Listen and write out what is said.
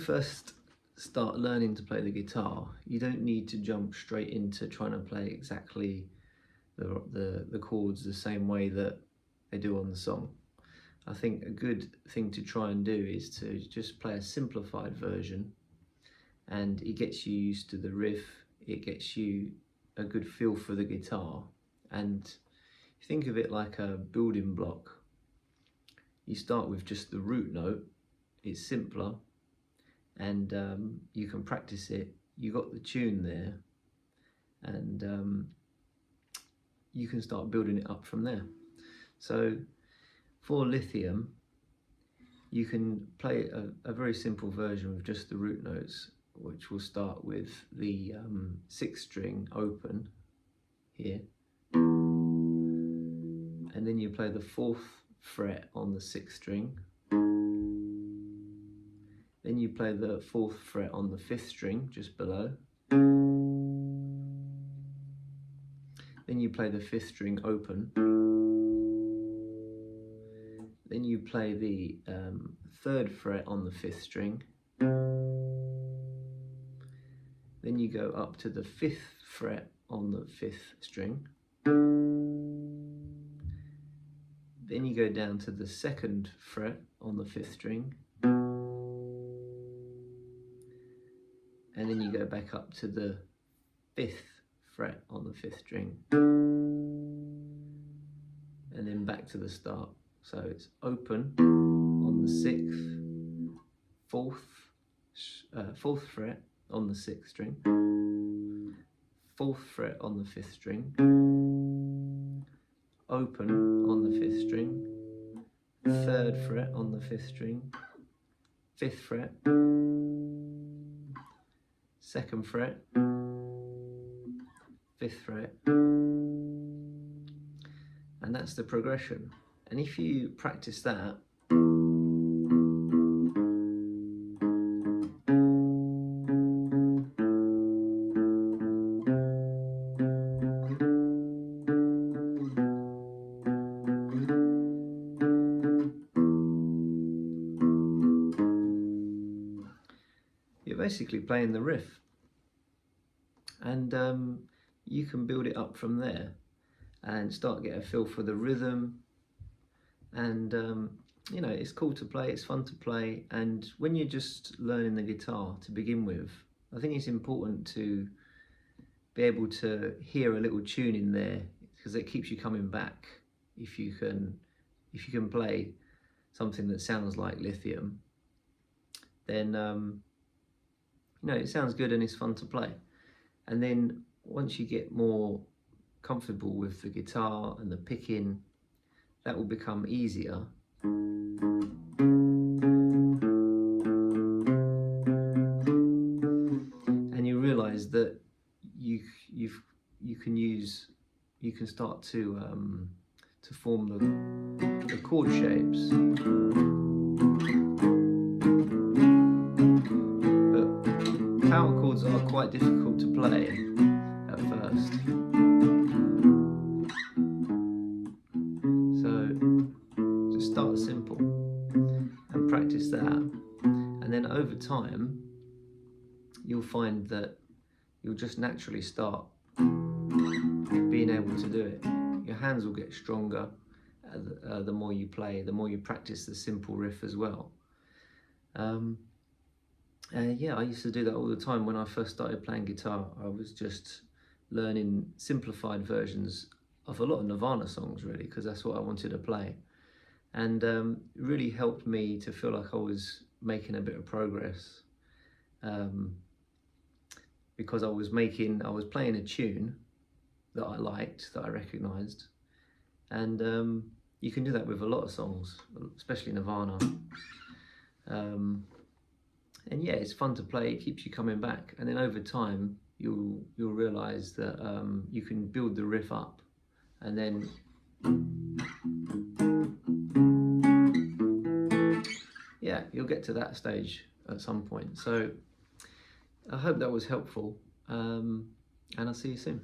first start learning to play the guitar, you don't need to jump straight into trying to play exactly the chords the same way that they do on the song. I think a good thing to try and do is to just play a simplified version, and it gets you used to the riff, it gets you a good feel for the guitar, and think of it like a building block. You start with just the root note, it's simpler, and you can practice it. You got the tune there, and you can start building it up from there. So for Lithium, you can play a very simple version with just the root notes, which will start with the 6th string open here, and then you play the 4th fret on the 6th string, then you play the 4th fret on the 5th string just below, then you play the 5th string open, then you play the 3rd fret on the 5th string, then you go up to the 5th fret on the 5th string, then you go down to the 2nd fret on the 5th string, and then you go back up to the 5th fret on the 5th string, and then back to the start. So it's open on the 6th, 4th fret on the 6th string, 4th fret on the 5th string, open on the 5th string, 3rd fret on the 5th string, 5th fret, 2nd fret, 5th fret, and that's the progression. And if you practice that, you're basically playing the riff, and you can build it up from there and start to get a feel for the rhythm. And you know, it's cool to play, it's fun to play, and when you're just learning the guitar to begin with, I think it's important to be able to hear a little tune in there, because it keeps you coming back. If you can play something that sounds like Lithium, then you know, it sounds good and it's fun to play. And then once you get more comfortable with the guitar and the picking, that will become easier. And you realise that you can start to form the chord shapes. But power chords are quite difficult to play at first. Start simple and practice that, and then over time you'll find that you'll just naturally start being able to do it. Your hands will get stronger the more you play, the more you practice the simple riff as well. Yeah, I used to do that all the time. When I first started playing guitar, I was just learning simplified versions of a lot of Nirvana songs, really, because that's what I wanted to play. And it really helped me to feel like I was making a bit of progress, because I was playing a tune that I liked, that I recognised, and you can do that with a lot of songs, especially Nirvana. And yeah, it's fun to play, it keeps you coming back, and then over time you'll realise that you can build the riff up, and then yeah, you'll get to that stage at some point. So I hope that was helpful, and I'll see you soon.